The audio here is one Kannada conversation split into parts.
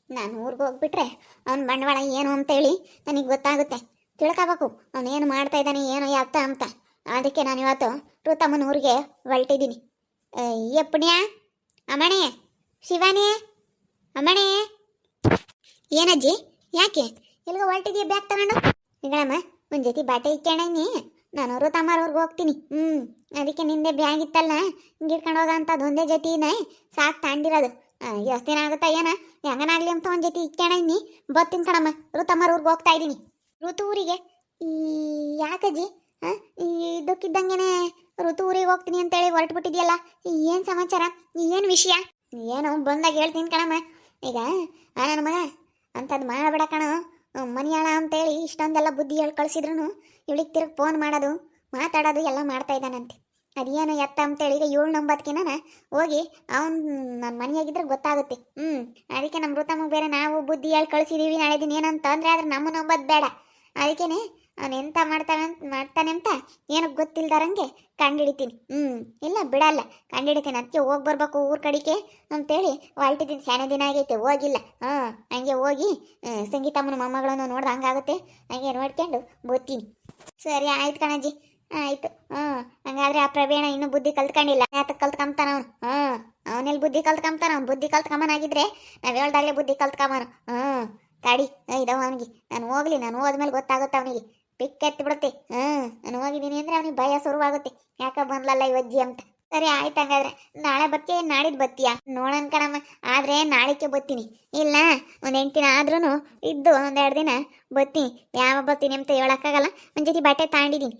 ನಾನು ಊರಿಗೆ ಹೋಗ್ಬಿಟ್ರೆ ಅವ್ನ ಬಂಡವಾಳ ಏನು ಅಂತೇಳಿ ನನಗೆ ಗೊತ್ತಾಗುತ್ತೆ. ತಿಳ್ಕೊಬೇಕು ಅವನೇನು ಮಾಡ್ತಾ ಇದ್ದಾನೆ ಏನು ಯಾತ್ತ ಅಂತ. ಅದಕ್ಕೆ ನಾನು ಇವತ್ತು ಋತಮ್ಮನ ಊರಿಗೆ ಹೊರಟಿದ್ದೀನಿ. ಯಪ್ಪಣ್ಯ, ಅಮ್ಮಣೆ, ಶಿವಾನಿ, ಅಮ್ಮಣೆ. ಏನಜ್ಜಿ, ಯಾಕೆ ಎಲ್ಗ ಹೊರಟಿದೀಯ ಬ್ಯಾಗ್ ತಗೊಂಡು? ಈಗಳಮ್ಮ ಒಂದು ಜೊತೆ ಬಾಟೆ ಇಕ್ಕಣಿ, ನಾನು ಋತಮ್ಮರವ್ರಿಗೆ ಹೋಗ್ತೀನಿ. ಅದಕ್ಕೆ ನಿಂದೆ ಬ್ಯಾಗ್ ಇತ್ತಲ್ಲ, ಹಿಂಗೆ ಇಟ್ಕೊಂಡು ಹೋಗ ಅಂತ ಅದೊಂದೇ ಜೊತೆನೇ ಸಾಕು ತಾಂಡಿರೋದು. ಎಷ್ಟು ದಿನ ಆಗುತ್ತಾ ಏನ, ಹೆಂಗನಾಗ್ಲಿ ಅಂತ ಒಂದು ಜೊತೆ ಇಕ್ಕಣಿ ಬರ್ತೀನಿ ಕಣಮ್ಮ. ಋತಮ್ಮರ ಊರಿಗೆ ಹೋಗ್ತಾ ಇದ್ದೀನಿ. ಋತು ಊರಿಗೆ? ಈ ಯಾಕಜ್ಜಿ ಇದಕ್ಕಿದ್ದಂಗೆನೆ ಋತು ಊರಿಗೆ ಹೋಗ್ತೀನಿ ಅಂತೇಳಿ ಹೊರಟುಬಿಟ್ಟಿದ್ಯಲ್ಲ, ಏನು ಸಮಾಚಾರ, ಏನು ವಿಷಯ? ಏನೋ ಬಂದಾಗ ಹೇಳ್ತೀನಿ ಕಣಮ್ಮ. ಈಗ ನನ್ನ ಮಗ ಅಂಥದ್ದು ಮಾಡಬೇಡ ಕಣೋ, ಮನಿಯಾಳ ಅಂತೇಳಿ ಇಷ್ಟೊಂದೆಲ್ಲ ಬುದ್ಧಿ ಹೇಳಿ ಕಳಿಸಿದ್ರು ಇವಳಿಗೆ ತಿರುಗಿ ಫೋನ್ ಮಾಡೋದು ಮಾತಾಡೋದು ಎಲ್ಲ ಮಾಡ್ತಾ ಇದ್ದಾನಂತೆ. ಅದೇನು ಎತ್ತ ಅಂತೇಳಿ ಈಗ 7-9ಕ್ಕೆ ಹೋಗಿ ಅವ್ನು ನನ್ನ ಮನೆಯಾಗಿದ್ರೆ ಗೊತ್ತಾಗುತ್ತೆ. ಅದಕ್ಕೆ ನಮ್ಮ ಋತಮ್ಮಗೆ ಬೇರೆ ನಾವು ಬುದ್ಧಿ ಹೇಳಿ ಕಳಿಸಿದೀವಿ, ನಾಳೆ ದಿನ ಏನಂತ ತೊಂದರೆ ಆದ್ರೆ ನಮ್ಮ ನಂಬೋದು ಬೇಡ. ಅದಕ್ಕೇನೆ ಅವನು ಎಂತ ಮಾಡ್ತಾನೆ ಅಂತ ಏನಕ್ಕೆ ಗೊತ್ತಿಲ್ದಾರಂಗೆ ಕಂಡಿಡಿತೀನಿ. ಇಲ್ಲ ಬಿಡಲ್ಲ, ಕಂಡಿಡಿತೀನಿ. ಅದಕ್ಕೆ ಹೋಗಿ ಬರ್ಬೇಕು ಊರ ಕಡೆಗೆ ಅಂತೇಳಿ ಹೊರಟಿದ್ದೀನಿ. ಶಾನೆ ದಿನ ಆಗೈತೆ ಹೋಗಿಲ್ಲ. ಹಂಗೆ ಹೋಗಿ ಸಂಗೀತಮ್ಮನ ಮೊಮ್ಮಗಳನ್ನು ನೋಡ್ದೆ ಹಂಗಾಗುತ್ತೆ, ಹಂಗೆ ನೋಡ್ಕೊಂಡು ಬರ್ತೀನಿ. ಸರಿ ಆಯ್ತು ಕಣಜ್ಜಿ, ಆಯಿತು. ಹಂಗಾದ್ರೆ ಆ ಪ್ರವೀಣ ಇನ್ನೂ ಬುದ್ಧಿ ಕಲ್ತ್ಕೊಂಡಿಲ್ಲ. ಯಾತಕ್ಕೆ ಕಲ್ತ್ಕೊಂತಾನ ಅವನು? ಅವನೆಲ್ಲಿ ಬುದ್ಧಿ ಕಲ್ತ್ಕೊಂತಾನ? ಅವ್ನು ಬುದ್ಧಿ ಕಲ್ತ್ಕೊಂಬನಾಗಿದ್ರೆ ನಾವು ಹೇಳ್ದಾಗಲೇ ಬುದ್ಧಿ ಕಲ್ತ್ಕೊಂಬನು. ತಾಡಿ ಇದಾವ ಅವನಿಗೆ. ನಾನು ಹೋಗ್ಲಿ, ನಾನು ಹೋದ್ಮೇಲೆ ಗೊತ್ತಾಗುತ್ತೆ ಅವನಿಗೆ, ಪಿಕ್ ಎತ್ತಿ ಬಿಡುತ್ತೆ. ನಾನು ಹೋಗಿದ್ದೀನಿ ಅಂದರೆ ಅವನಿಗೆ ಭಯ ಶುರುವಾಗುತ್ತೆ, ಯಾಕೆ ಬಂದ್ಲಲ್ಲ ಇವಜ್ಜಿ ಅಂತ. ಸರಿ ಆಯ್ತು, ಹಂಗಾದ್ರೆ ನಾಳೆ ಬರ್ತೀಯ, ನಾಡಿದ್ದು ಬರ್ತೀಯಾ ನೋಡೋಣ ಕಣಮ್ಮ. ಆದರೆ ನಾಳೆಗೆ ಬರ್ತೀನಿ, ಇಲ್ಲ ಒಂದು 8 ದಿನ ಆದ್ರೂ ಇದ್ದು 1-2 ದಿನ ಬರ್ತೀನಿ. ಯಾವ ಬರ್ತೀನಿ ಅಂತ ಹೇಳೋಕ್ಕಾಗಲ್ಲ. ಒಂದು ಜೊತೆ ಬಟ್ಟೆ ತಗೊಂಡಿದ್ದೀನಿ.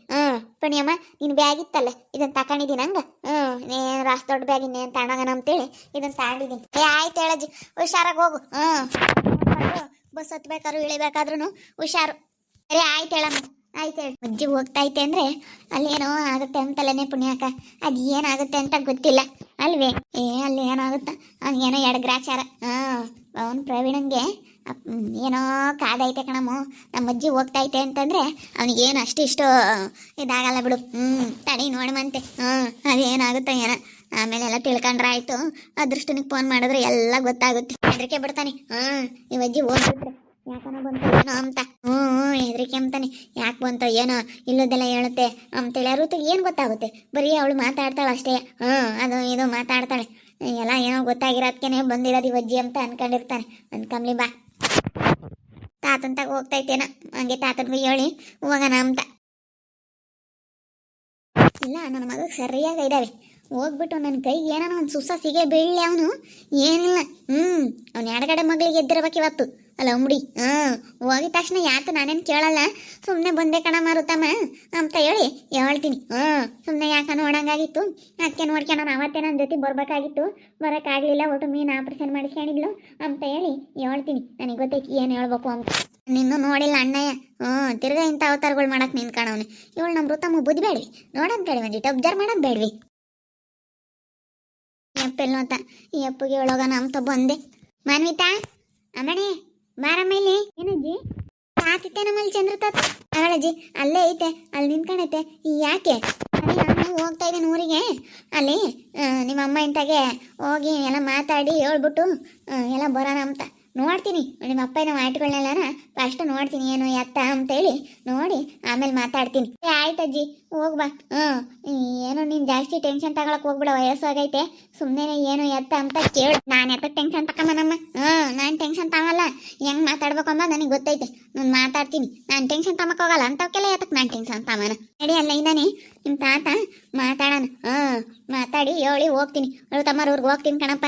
ಪುಣ್ಯಮ್ಮ ನಿನ್ನ ಬ್ಯಾಗ್ ಇತ್ತಲ್ಲ, ಇದನ್ನು ತಗೊಂಡಿದ್ದೀನಿ. ಹಂಗೆ ಏನು ರಾಸ್ ದೊಡ್ಡ ಬ್ಯಾಗ್ ಇನ್ನೇನು ತಗೊಂಡೋಗೋಣ ಅಂತೇಳಿ ಇದನ್ನು ತಗೊಂಡಿದ್ದೀನಿ. ಆಯ್ತು ಹೇಳಜ್ಜಿ, ಹುಷಾರಾಗಿ ಹೋಗು. ಬಸ್ ಹತ್ಬೇಕಾದ್ರು ಇಳಿಬೇಕಾದ್ರೂ ಹುಷಾರು. ಸರಿ ಆಯ್ತು ಹೇಳಮ್ಮ, ಆಯ್ತು ಹೇಳಿ. ಅಜ್ಜಿ ಹೋಗ್ತಾ ಐತೆ ಅಂದರೆ ಅಲ್ಲೇನೋ ಆಗುತ್ತೆ ಅಂತಲೇ ಪುಣ್ಯಾಕ. ಅದು ಏನಾಗುತ್ತೆ ಅಂತ ಗೊತ್ತಿಲ್ಲ ಅಲ್ವೇ? ಅಲ್ಲಿ ಏನಾಗುತ್ತೆ, ಏನೋ ಎಡಗ್ರಾಚಾರ. ಅವನು ಪ್ರವೀಣಂಗೆ ಏನೋ ಕಾದೈತೆ ಕಣಮ್ಮ. ನಮ್ಮ ಅಜ್ಜಿ ಹೋಗ್ತಾ ಐತೆ ಅಂತಂದರೆ ಅವನಿಗೇನು ಅಷ್ಟಿಷ್ಟು ಇದಾಗಲ್ಲ ಬಿಡು. ತಡಿ ನೋಡಮಂತೆ ಅದೇನಾಗುತ್ತೆ ಏನೋ. ಆಮೇಲೆಲ್ಲ ತಿಳ್ಕೊಂಡ್ರೆ ಆಯಿತು. ಅದೃಷ್ಟನಿಗೆ ಫೋನ್ ಮಾಡಿದ್ರೆ ಎಲ್ಲ ಗೊತ್ತಾಗುತ್ತೆ. ಹೆದರಿಕೆ ಬಿಡ್ತಾನೆ. ಈ ಅಜ್ಜಿ ಹೋಗ್ಬಿಟ್ರೆ ಯಾಕನ ಬಂತು ಏನೋ ಅಂತ. ಹೆದರಿಕೆ ಅಂತಾನೆ, ಯಾಕೆ ಬಂತು ಏನೋ ಇಲ್ಲದೆಲ್ಲ ಹೇಳುತ್ತೆ ಅಂತೇಳಿ. ಋತುಗೆ ಏನು ಗೊತ್ತಾಗುತ್ತೆ? ಬರೀ ಅವಳು ಮಾತಾಡ್ತಾಳೆ ಅಷ್ಟೇ. ಅದು ಇದು ಮಾತಾಡ್ತಾಳೆ. ಎಲ್ಲ ಏನೋ ಗೊತ್ತಾಗಿರೋದಕ್ಕೇನೆ ಬಂದಿರೋದು ಇವಜ್ಜಿ ಅಂತ ಅನ್ಕೊಂಡಿರ್ತಾನೆ. ಅನ್ಕಂಬ್ಲಿ ಬಾ. ತಾತಂತಾಗ ಹೋಗ್ತೈತೇನೋ, ಹಂಗೆ ತಾತನಿಗೂ ಹೇಳಿ ಹೋಗೋಣ ಅಂತ. ಇಲ್ಲ, ನನ್ನ ಮಗಗೆ ಸರಿಯಾಗಿ ಇದ್ದಾವೆ. ಹೋಗ್ಬಿಟ್ಟು ನನ್ನ ಕೈಗೆ ಏನೋ ಒಂದು ಸುಸ ಸಿಗೆ ಬೀಳಲಿ ಅವನು. ಏನಿಲ್ಲ, ಅವ್ನು ಎಡಗಡೆ ಮಗಳಿಗೆ ಎದ್ದಿರ್ಬೇಕು ಇವತ್ತು ಅಲ್ಲ ಉಂಬಡಿ. ಹೋಗಿದ ತಕ್ಷಣ ಯಾಕೆ ನಾನೇನು ಕೇಳಲ್ಲ, ಸುಮ್ಮನೆ ಬಂದೆ ಕಣ ಮಾರುತ್ತಮ್ಮ ಅಂತ ಹೇಳಿ ಹೇಳ್ತೀನಿ. ಸುಮ್ಮನೆ ಯಾಕೆ ನೋಡಂಗಾಗಿತ್ತು, ಅದಕ್ಕೆ ನೋಡ್ಕೊಂಡು ಅವತ್ತೇ ನನ್ನ ಜೊತೆ ಬರಬೇಕಾಗಿತ್ತು, ಬರೋಕ್ಕಾಗಲಿಲ್ಲ, ಒಟ್ಟು ಮೀನು ಆಪ್ರೇಷನ್ ಮಾಡಿಸ್ಕೊಂಡಿದ್ಲು ಅಂತ ಹೇಳಿ ಹೇಳ್ತೀನಿ. ನನಗೆ ಗೊತ್ತೈತಿ ಏನು ಹೇಳ್ಬೇಕು ಅಂತ. ನಿನ್ನೂ ನೋಡಿಲ್ಲ ಅಣ್ಣಯ್ಯ. ತಿರ್ಗಾ ಇಂಥ ಅವತಾರಗಳು ಮಾಡಕ್ಕೆ ನಿಂತ್ಕೊಂಡವನು. ಇವಳು ನಮ್ಮ ಋತಮ್ಮ ಬುದ್ಧಿ ಬೇಡ್ವಿ ನೋಡೋದು ಬೇಡ, ಒಂದಿಟ್ಟು ಅಬ್ಸರ್ವ್ ಮಾಡೋದು ಬೇಡ್ವಿ. ಎಪ್ಪೆಲ್ಲ ಅಂತ ಈ ಅಪ್ಪಗೆ ಒಳಗೋಣ ಅಂತ ಬಂದೆ. ಮಾನ್ವಿತಾ, ಅಮ್ಮಣೆ ಬಾರಮ್ಮಲ್ಲಿ. ಏನಜ್ಜಿ ಆತಿತ್ತೆ ನಮ್ಮಲ್ಲಿ ಚಂದ್ರತ? ಅವಳಜ್ಜಿ ಅಲ್ಲೇ ಐತೆ, ಅಲ್ಲಿ ನಿಂತ್ಕೊಂಡೈತೆ. ಯಾಕೆ? ನಾನು ಹೋಗ್ತಾ ಇದ್ದೀನಿ ಊರಿಗೆ. ಅಲ್ಲಿ ನಿಮ್ಮ ಅಮ್ಮ ಇಂತಾಗೆ ಹೋಗಿ ಎಲ್ಲ ಮಾತಾಡಿ ಹೇಳ್ಬಿಟ್ಟು ಎಲ್ಲ ಬರೋಣ ಅಂತ ನೋಡ್ತೀನಿ. ನಿಮ್ಮ ಅಪ್ಪನ ಮಾತುಗಳನ್ನೆಲ್ಲ ಫಸ್ಟ್ ನೋಡ್ತೀನಿ ಏನು ಎತ್ತ ಅಂತೇಳಿ ನೋಡಿ ಆಮೇಲೆ ಮಾತಾಡ್ತೀನಿ. ಆಯ್ತಜ್ಜಿ ಹೋಗ್ಬಾ. ಏನೋ ನೀನು ಜಾಸ್ತಿ ಟೆನ್ಷನ್ ತಗೊಳಕ್ ಹೋಗ್ಬಿಡ, ವಯಸ್ಸಾಗೈತೆ. ಸುಮ್ಮನೆ ಏನು ಎತ್ತ ಅಂತ ಕೇಳು. ನಾನು ಎತ್ತಕ್ಕೆ ಟೆನ್ಷನ್ ತಗೊಂಬನಮ್ಮ. ನಾನು ಟೆನ್ಷನ್ ತಗೊಲ್ಲ. ಹೆಂಗೆ ಮಾತಾಡ್ಬೇಕು ಅಂಬ ನನಗೆ ಗೊತ್ತೈತೆ. ನಾನು ಮಾತಾಡ್ತೀನಿ. ನಾನು ಟೆನ್ಷನ್ ತಗೊಳಕ್ ಹೋಗಲ್ಲ. ಅಂಥವಕ್ಕೆಲ್ಲ ಎತ್ತಕ್ಕೆ ನಾನು ಟೆನ್ಷನ್ ತಗೊನ. ನಡಿ ಅಲ್ಲ ಇದ್ದಾನೆ ನಿಮ್ಮ ತಾತ, ಮಾತಾಡೋಣ. ಮಾತಾಡಿ ಹೇಳಿ ಹೋಗ್ತೀನಿ. ತಮ್ಮರ ಊರಿಗೆ ಹೋಗ್ತೀನಿ ಕಣಪ್ಪ.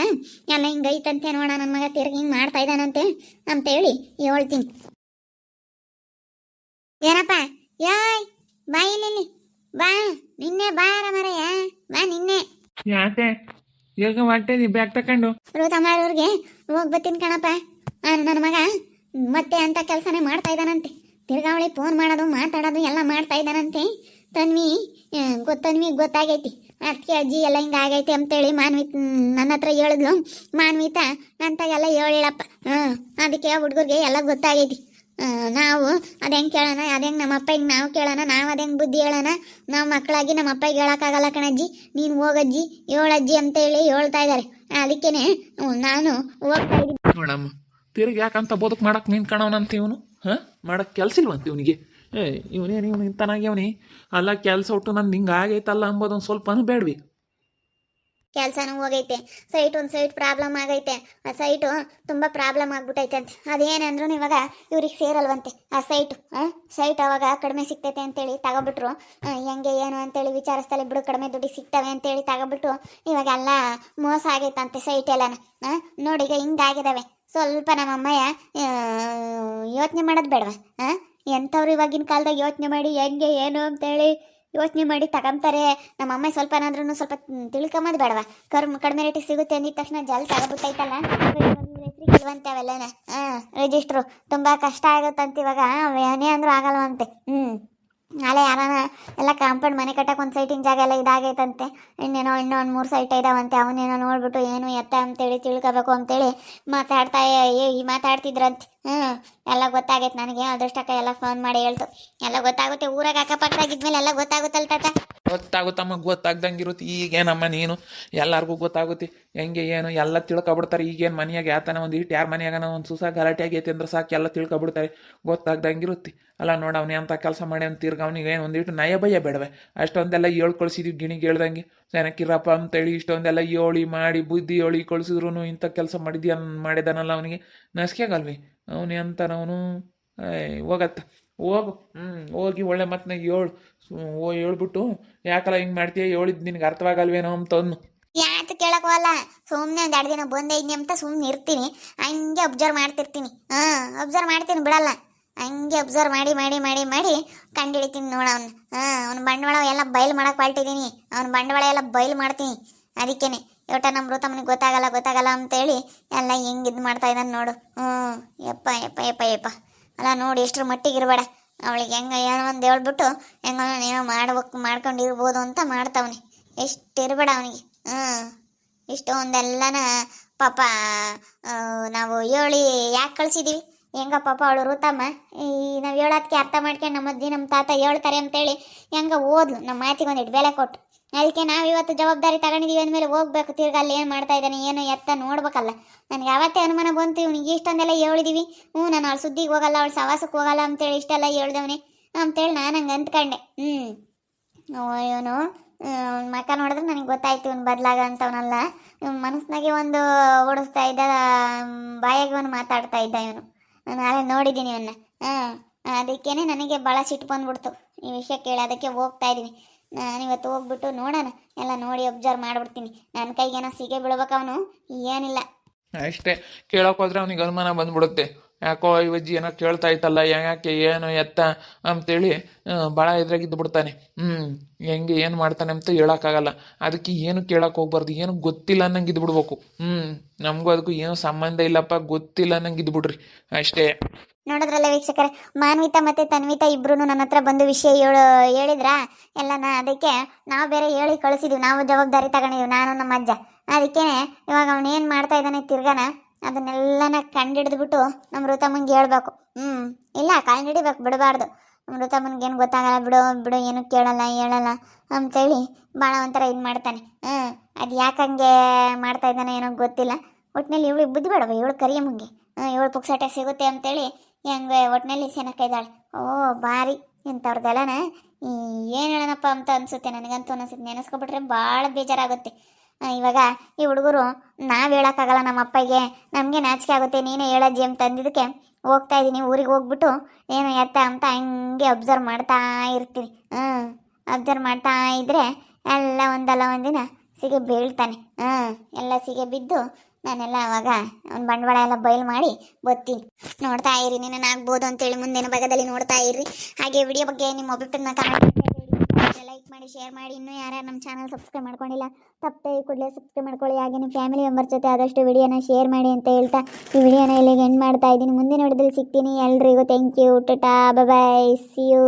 ಎಲ್ಲ ಹಿಂಗೈತಂತೆ ನೋಡ, ನನ್ನ ಮಗ ತಿರ್ಗಿ ಹಿಂಗೆ ಮಾಡ್ತಾ ಇದ್ದಾನಂತೆ ಅಂತ ಹೇಳಿ ಹೇಳ್ತೀನಿ. ಏನಪ್ಪ ಯಾಯ್ ಬಾ, ಇಲ್ಲಿ ಬಾ. ನಿನ್ನೆ ಬಾರ ಮರೆಯ ಬಾ. ನಿನ್ನೆ ಯಾಕೆ ಈಗ ಹೊಟ್ಟೆ ಬ್ಯಾಗ್ ತಕೊಂಡು ತಮ್ಮರವ್ರಿಗೆ ಹೋಗಿ ಬರ್ತೀನಿ ಕಣಪ್ಪ. ನನ್ನ ಮಗ ಮತ್ತೆ ಅಂತ ಕೆಲಸನೇ ಮಾಡ್ತಾ ಇದ್ದಾನಂತೆ. ತಿರ್ಗಾವಳಿ ಫೋನ್ ಮಾಡೋದು ಮಾತಾಡೋದು ಎಲ್ಲ ಮಾಡ್ತಾ ಇದ್ದಾನಂತೆ. ತನ್ವಿಗೆ ಗೊತ್ತಾಗೈತಿ. ಅದಕ್ಕೆ ಅಜ್ಜಿ ಎಲ್ಲ ಹಿಂಗೆ ಆಗೈತೆ ಅಂತೇಳಿ ನನ್ನ ಹತ್ರ ಹೇಳಿದ್ಲು. ಮಾನ್ವಿತ ಅಂತಾಗೆಲ್ಲ ಹೇಳಿಳಪ್ಪ. ಅದಕ್ಕೆ ಹುಡುಗರಿಗೆ ಎಲ್ಲ ಗೊತ್ತಾಗೈತಿ. ನಾವು ಅದು ಹೆಂಗೆ ಕೇಳೋಣ, ಅದು ಹೆಂಗೆ ನಮ್ಮ ಅಪ್ಪ ಹಿಂಗೆ ನಾವು ಕೇಳೋಣ, ನಾವು ಅದು ಹೆಂಗೆ ಬುದ್ಧಿ ಹೇಳೋಣ. ನಾವು ಮಕ್ಕಳಾಗಿ ನಮ್ಮ ಅಪ್ಪಗೆ ಹೇಳೋಕ್ಕಾಗಲ್ಲ ಕಣಜ್ಜಿ, ನೀನು ಹೋಗಜ್ಜಿ ಹೇಳಜ್ಜಿ ಅಂತೇಳಿ ಹೇಳ್ತಾ ಇದ್ದಾರೆ. ಅದಕ್ಕೇನೆ ನಾನು ಹೋಗ್ತಾ ಇದ್ದೀನಿ. ನೋಡಮ್ಮ, ತಿರುಗಿ ಯಾಕಂತ ಬದುಕು ಮಾಡಕ್ಕೆ ನಿಂತ್ಕೊಳವನಂತ ಇವನು ಹಾಂ ಮಾಡಕ್ಕೆ ಕೆಲಸ ಇಲ್ವಂತ ಇವನಿಗೆ ಇವನೇನು ಇವನು ಇಂತನಾಗ್ಯವನಿ ಅಲ್ಲ ಕೆಲಸ ಒಟ್ಟು ನಂದು ಹಿಂಗೆ ಆಗೈತಲ್ಲ ಅಂಬೋದೊಂದು ಸ್ವಲ್ಪನೂ ಬೇಡ್ವಿ ಕೆಲಸನೂ ಹೋಗೈತೆ ಒಂದು ಸೈಟ್ ಪ್ರಾಬ್ಲಮ್ ಆಗೈತೆ ಆ ಸೈಟು ತುಂಬ ಪ್ರಾಬ್ಲಮ್ ಆಗ್ಬಿಟ್ಟೈತೆ ಅಂತೆ ಅದೇನಂದ್ರೂ ಇವಾಗ ಇವ್ರಿಗೆ ಸೇರಲ್ವಂತೆ ಆ ಸೈಟ್ ಅವಾಗ ಕಡಿಮೆ ಸಿಗ್ತೈತೆ ಅಂತೇಳಿ ತಗೊಬಿಟ್ರು ಹೆಂಗೆ ಏನು ಅಂತೇಳಿ ವಿಚಾರಿಸ್ತಲೆ ಬಿಡು ಕಡಿಮೆ ದುಡ್ಡಿಗೆ ಸಿಗ್ತವೆ ಅಂತೇಳಿ ತಗೊಬಿಟ್ಟು ಇವಾಗ ಎಲ್ಲ ಮೋಸ ಆಗೈತಂತೆ ಸೈಟ್ ಎಲ್ಲನ ನೋಡಿ ಈಗ ಹಿಂಗಾಗಿದ್ದಾವೆ ಸ್ವಲ್ಪ ನಮ್ಮಮ್ಮಯ್ಯ ಯೋಚನೆ ಮಾಡೋದು ಬೇಡವಾ ಎಂಥವ್ರು ಇವಾಗಿನ ಕಾಲದಾಗ ಯೋಚನೆ ಮಾಡಿ ಹೆಂಗೆ ಏನು ಅಂತೇಳಿ ಯೋಚನೆ ಮಾಡಿ ತಗೊಂತಾರೆ ನಮ್ಮಮ್ಮ ಸ್ವಲ್ಪನಾದ್ರೂ ಸ್ವಲ್ಪ ತಿಳ್ಕೊಂಬದು ಬೇಡವಾ ಕಡಿಮೆ ರೇಟಿಗೆ ಸಿಗುತ್ತೆ ಅಂದಿದ ತಕ್ಷಣ ಜಲ್ ತಗೋಬಿಟ್ಟೈತಲ್ಲ ಇಲ್ವಂತೆ ಅವೆಲ್ಲನ ರಿಜಿಸ್ಟ್ರು ತುಂಬ ಕಷ್ಟ ಆಗುತ್ತಂತ ಇವಾಗ ಏನೇ ಅಂದ್ರೂ ಆಗಲ್ವಂತೆ ನಾಳೆ ಯಾರಾನ ಎಲ್ಲ ಕಾಂಪೌಂಡ್ ಮನೆ ಕಟ್ಟಕ್ಕೆ ಒಂದು ಸೈಟಿನ ಜಾಗ ಎಲ್ಲ ಇದಾಗೈತಂತೆ ಇನ್ನೇನೋ ಇನ್ನೂ ಒಂದು 3 ಸೈಟ್ ಇದಾವಂತೆ ಅವನೇನೋ ನೋಡ್ಬಿಟ್ಟು ಏನು ಎತ್ತ ಅಂತೇಳಿ ತಿಳ್ಕೊಬೇಕು ಅಂತೇಳಿ ಮಾತಾಡ್ತಿದ್ರಂತೆ ಎಲ್ಲ ಗೊತ್ತಾಗೈತೆ ನನಗೆ ಅದಷ್ಟಕ್ಕ ಎಲ್ಲ ಫೋನ್ ಮಾಡಿ ಹೇಳ್ತು ಎಲ್ಲ ಗೊತ್ತಾಗುತ್ತೆ ಊರಾಗ ಅಕ್ಕಪಕ್ಕದಾಗಿದ್ಮೇಲೆ ಎಲ್ಲ ಗೊತ್ತಾಗುತ್ತಲ್ಲ ತಾತ ಗೊತ್ತಾಗುತ್ತಮ್ಮ ಗೊತ್ತಾಗ್ದಂಗೆ ಇರುತ್ತೆ ಈಗೇನಮ್ಮ ನೀನು ಎಲ್ಲರಿಗೂ ಗೊತ್ತಾಗುತ್ತೆ ಹೆಂಗೆ ಏನು ಎಲ್ಲ ತಿಳ್ಕೊಬಿಡ್ತಾರೆ ಈಗೇನು ಮನೆಯಾಗ ಯಾತನ ಒಂದು ಇಟ್ಟು ಯಾರ ಮನೆಯಾಗನ ಒಂದು ಸುಸ ಗಲಾಟೆ ಆಗೈತೆ ಅಂದ್ರೆ ಸಾಕು ಎಲ್ಲ ತಿಳ್ಕೊಬಿಡ್ತಾರೆ ಗೊತ್ತಾಗ್ದಂಗೆ ಇರುತ್ತೆ ಅಲ್ಲ ನೋಡಿ ಅವನೇ ಅಂತ ಕೆಲಸ ಮಾಡಿ ಅಂತ ತಿರ್ಗ ಅವನಿಗೆ ಏನು ಒಂದಿಟ್ಟು ನಯ ಭಯ ಬೇಡವೆ ಅಷ್ಟೊಂದೆಲ್ಲ ಕಳಿಸಿದ್ವಿ ಗಿಣಿಗೆ ಹೇಳ್ದಂಗೆ ಜನಕ್ಕಿರಪ್ಪ ಅಂತೇಳಿ ಇಷ್ಟೊಂದೆಲ್ಲ ಮಾಡಿ ಬುದ್ಧಿ ಕಳಿಸಿದ್ರು ಇಂಥ ಕೆಲಸ ಮಾಡಿದಾನಲ್ಲ ಅವನಿಗೆ ನಸ್ಕೆಗಲ್ವಿ ಅವನೇ ಅಂತಾನವನು ಹೋಗತ್ತ ಹೋಗು ಹೋಗಿ ಒಳ್ಳೆ ಮತ್ನಾಗ ಹೇಳ್ಬಿಟ್ಟು ಯಾಕಲ್ಲ ಹಿಂಗೆ ಮಾಡ್ತೀಯ ಹೇಳಿದ್ ನಿನಗೆ ಅರ್ಥವಾಗಲ್ವೇನೋ ಅಂತಂದು ಯಾಕೆ ಕೇಳಕ್ವಲ್ಲ ಸುಮ್ಮನೆ ಒಂದು 2 ದಿನ ಬಂದೈದ್ನಿ ಅಂತ ಸುಮ್ಮನೆ ಇರ್ತೀನಿ ಹಂಗೆ ಅಬ್ಸರ್ವ್ ಮಾಡ್ತಿರ್ತೀನಿ ಅಬ್ಸರ್ವ್ ಮಾಡ್ತೀನಿ ಬಿಡಲ್ಲ ಹಂಗೆ ಅಬ್ಸರ್ವ್ ಮಾಡಿ ಕಂಡಿಡಿತೀನಿ ನೋಡ ಅವ್ನ ಬಂಡವಾಳ ಎಲ್ಲ ಬಯಲು ಮಾಡಕ್ಕೆ ಹೊರಟಿದ್ದೀನಿ ಅವ್ನ ಬಂಡವಾಳ ಎಲ್ಲ ಬಯಲು ಮಾಡ್ತೀನಿ ಅದಕ್ಕೇನೆ ಇವಟ ನಮ್ಮ ಋತಮ್ಮನಿಗೆ ಗೊತ್ತಾಗಲ್ಲ ಅಂತೇಳಿ ಎಲ್ಲ ಹೆಂಗೆ ಇದು ಮಾಡ್ತಾ ಇದ್ದಾನೆ ನೋಡು ಯಪ್ಪ ಅಲ್ಲ ನೋಡಿ ಎಷ್ಟರ ಮಟ್ಟಿಗೆ ಇರಬೇಡ ಅವಳಿಗೆ ಹೆಂಗೆ ಏನೋ ಒಂದು ಹೇಳ್ಬಿಟ್ಟು ಹೆಂಗೋ ಏನೋ ಮಾಡ್ಕೊಂಡಿರ್ಬೋದು ಅಂತ ಮಾಡ್ತಾವನೆ ಎಷ್ಟು ಇರಬೇಡ ಅವನಿಗೆ ಇಷ್ಟೊಂದೆಲ್ಲನ ಪಾಪ ನಾವು ಹೇಳಿ ಯಾಕೆ ಕಳಿಸಿದ್ದೀವಿ ಹೆಂಗ ಪಾಪ ಅವಳು ಋತಮ್ಮ ನಾವು ಹೇಳೋದಕ್ಕೆ ಅರ್ಥ ಮಾಡ್ಕೊಂಡು ನಮ್ಮ ಅಜ್ಜಿ ನಮ್ಮ ತಾತ ಹೇಳ್ತಾರೆ ಅಂತೇಳಿ ಹೆಂಗ ಓದ್ಲು ನಮ್ಮ ಮಾತಿಗೆ ಒಂದಿಟ್ಟು ಬೆಲೆ ಕೊಟ್ಟು ಅದಕ್ಕೆ ನಾವು ಇವತ್ತು ಜವಾಬ್ದಾರಿ ತಗೊಂಡಿದ್ದೀವಿ ಅಂದಮೇಲೆ ಹೋಗ್ಬೇಕು ತಿರ್ಗಿ ಅಲ್ಲಿ ಏನು ಮಾಡ್ತಾ ಇದ್ದಾನೆ ಏನು ಎತ್ತ ನೋಡ್ಬೇಕಲ್ಲ ನನಗೆ ಯಾವತ್ತೇ ಅನುಮಾನ ಬಂತು ಇವನಿಗೆ ಇಷ್ಟೊಂದೆಲ್ಲ ಹೇಳಿದೀವಿ ನಾನು ಅವಳು ಸುದ್ದಿಗೆ ಹೋಗಲ್ಲ ಅವಳು ಸವಾಸಕ್ಕೆ ಹೋಗಲ್ಲ ಅಂತೇಳಿ ಇಷ್ಟೆಲ್ಲ ಹೇಳ್ದವನೆ ಅಂತೇಳಿ ನಾನು ಹಂಗೆ ಅಂದ್ಕೊಂಡೆ ಇವನು ಮಕ್ಕ ನೋಡಿದ್ರೆ ನನಗೆ ಗೊತ್ತಾಯ್ತು ಇವನು ಬದಲಾಗ ಅಂತವನಲ್ಲ ಇವನು ಮನಸ್ಸಿನಾಗೆ ಒಂದು ಓಡಿಸ್ತಾ ಇದ್ದ ಬಾಯಾಗೆ ಅವನು ಮಾತಾಡ್ತಾ ಇದ್ದ ಇವನು ನಾನು ನಾಳೆ ನೋಡಿದ್ದೀನಿ ಇವನ್ನ ಅದಕ್ಕೇನೆ ನನಗೆ ಭಾಳ ಸಿಟ್ಟು ಬಂದ್ಬಿಡ್ತು ಈ ವಿಷಯ ಕೇಳಿ ಅದಕ್ಕೆ ಹೋಗ್ತಾ ಇದ್ದೀನಿ ನಾನಿವತ್ತು ಹೋಗ್ಬಿಟ್ಟು ನೋಡೋಣ ಎಲ್ಲ ನೋಡಿ ಅಬ್ಸರ್ವ್ ಮಾಡಿಬಿಡ್ತೀನಿ ನನ್ನ ಕೈಗೇನೋ ಸಿಗೆ ಬೀಳ್ಬೇಕು ಅವನು ಏನಿಲ್ಲ ಅಷ್ಟೇ ಕೇಳೋಕೆ ಹೋದ್ರೆ ಅವನಿಗೆ ಅನುಮಾನ ಬಂದ್ಬಿಡುತ್ತೆ ಯಾಕೋ ಇವಜ್ಜಿ ಏನೋ ಕೇಳ್ತಾ ಇತ್ತಲ್ಲ ಯಾಕೆ ಏನು ಎತ್ತ ಅಂತೇಳಿ ಭಾಳ ಎದುರಾಗಿದ್ದು ಬಿಡ್ತಾನೆ ಹೆಂಗೆ ಏನು ಮಾಡ್ತಾನೆ ಅಂತ ಹೇಳೋಕ್ಕಾಗಲ್ಲ ಅದಕ್ಕೆ ಏನು ಕೇಳಕ್ಕೆ ಹೋಗ್ಬಾರ್ದು ಏನು ಗೊತ್ತಿಲ್ಲ ಅನ್ನಂಗೆ ಇದ್ದು ಬಿಡ್ಬೇಕು ನಮಗೂ ಅದಕ್ಕೂ ಏನು ಸಂಬಂಧ ಇಲ್ಲಪ್ಪ ಗೊತ್ತಿಲ್ಲ ಅನ್ನಂಗೆ ಇದ್ದು ಬಿಡ್ರಿ ಅಷ್ಟೇ ನೋಡಿದ್ರಲ್ಲ ವೀಕ್ಷಕರೇ ಮಾನ್ವಿತಾ ಮತ್ತು ತನ್ವಿತಾ ಇಬ್ರು ನನ್ನ ಹತ್ರ ಬಂದು ವಿಷಯ ಹೇಳಿದ್ರ ಎಲ್ಲನ ಅದಕ್ಕೆ ನಾವು ಬೇರೆ ಹೇಳಿ ಕಳಿಸಿದ್ವಿ ನಾವು ಜವಾಬ್ದಾರಿ ತಗೊಂಡಿದ್ವಿ ನಾನು ನಮ್ಮ ಅಜ್ಜ ಅದಕ್ಕೆ ಇವಾಗ ಅವನೇನು ಮಾಡ್ತಾ ಇದ್ದಾನೆ ತಿರ್ಗಾನ ಅದನ್ನೆಲ್ಲನ ಕಂಡಿಡಿದ್ಬಿಟ್ಟು ನಮ್ಮ ಋತಮ್ಮಂಗೆ ಹೇಳ್ಬೇಕು ಇಲ್ಲ ಕಂಡಿಡಿಬೇಕು ಬಿಡಬಾರ್ದು ನಮ್ಮ ಋತಮ್ಮನಿಗೆ ಏನು ಗೊತ್ತಾಗಲ್ಲ ಬಿಡು ಏನು ಕೇಳಲ್ಲ ಹೇಳಲ್ಲ ಅಂತೇಳಿ ಭಾಳ ಒಂಥರ ಇದು ಮಾಡ್ತಾನೆ ಅದು ಯಾಕಂಗೆ ಮಾಡ್ತಾ ಇದ್ದಾನೆ ಏನೋ ಗೊತ್ತಿಲ್ಲ ಒಟ್ಟಿನಲ್ಲಿ ಇವಳಿಗೆ ಬುದ್ಧಿ ಬೇಡವ ಇವಳು ಕರಿಯಮ್ಮಂಗೆ ಇವಳು ಪುಕ್ಸಾಟೆ ಸಿಗುತ್ತೆ ಅಂತೇಳಿ ಹೆಂಗೆ ಒಟ್ಟಿನಲ್ಲಿ ಸೆನಕೈದಾಳೆ ಭಾರಿ ಇಂಥವ್ರದ್ದೆಲ್ಲನ ಏನು ಹೇಳೋಣಪ್ಪ ಅಂತ ಅನಿಸುತ್ತೆ ನನಗಂತೂ ಅನಿಸುತ್ತೆ ನೆನೆಸ್ಕೊಬಿಟ್ರೆ ಭಾಳ ಬೇಜಾರಾಗುತ್ತೆ ಇವಾಗ ಈ ಹುಡುಗರು ನಾವು ಹೇಳೋಕ್ಕಾಗಲ್ಲ ನಮ್ಮ ಅಪ್ಪಗೆ ನಮಗೆ ನಾಚಿಕೆ ಆಗುತ್ತೆ ನೀನೇ ಹೇಳಜ್ಜಿ ಅಂತ ಅಂದಿದ್ದಕ್ಕೆ ಹೋಗ್ತಾ ಇದ್ದೀನಿ ಊರಿಗೆ ಹೋಗ್ಬಿಟ್ಟು ಏನು ಎತ್ತ ಅಂತ ಹಂಗೆ ಅಬ್ಸರ್ವ್ ಮಾಡ್ತಾ ಇರ್ತೀನಿ ಅಬ್ಸರ್ವ್ ಮಾಡ್ತಾ ಇದ್ದರೆ ಎಲ್ಲ ಒಂದಲ್ಲ ಒಂದಿನ ಸಿಗೆ ಬೀಳ್ತಾನೆ ಎಲ್ಲ ಸಿಗೆ ಬಿದ್ದು ನಾನೆಲ್ಲ ಅವಾಗ ಅವ್ನ ಬಂಡವಾಳ ಎಲ್ಲ ಬಯಲು ಮಾಡಿ ಬರ್ತೀನಿ ನೋಡ್ತಾ ಇರಿ ನೀನು ಆಗ್ಬೋದು ಅಂತೇಳಿ ಮುಂದಿನ ಭಾಗದಲ್ಲಿ ನೋಡ್ತಾ ಇರ್ರಿ ಹಾಗೆ ವಿಡಿಯೋ ಬಗ್ಗೆ ನಿಮ್ಮ ಅಭಿಪ್ರಾಯನ ಕಮೆಂಟ್ ಲೈಕ್ ಮಾಡಿ ಶೇರ್ ಮಾಡಿ ಇನ್ನೂ ಯಾರ್ಯಾರು ನಮ್ಮ ಚಾನಲ್ ಸಬ್ಸ್ಕ್ರೈಬ್ ಮಾಡ್ಕೊಂಡಿಲ್ಲ ತಪ್ಪದೆ ಕೂಡಲೇ ಸಬ್ಸ್ಕ್ರೈಬ್ ಮಾಡ್ಕೊಳ್ಳಿ ಹಾಗೆ ನಿಮ್ಮ ಫ್ಯಾಮಿಲಿ ಮೆಂಬರ್ಸ್ ಜೊತೆ ಆದಷ್ಟು ವಿಡಿಯೋನ ಶೇರ್ ಮಾಡಿ ಅಂತ ಹೇಳ್ತಾ ಈ ವಿಡಿಯೋನ ಇಲ್ಲಿಗೆ ಎಂಡ್ ಮಾಡ್ತಾ ಇದ್ದೀನಿ ಮುಂದಿನ ವಿಡಿಯೋದಲ್ಲಿ ಸಿಗ್ತೀನಿ ಎಲ್ರಿಗೂ ಥ್ಯಾಂಕ್ ಯು ಟಾಟಾ ಬಾಯ್ ಸಿ ಯು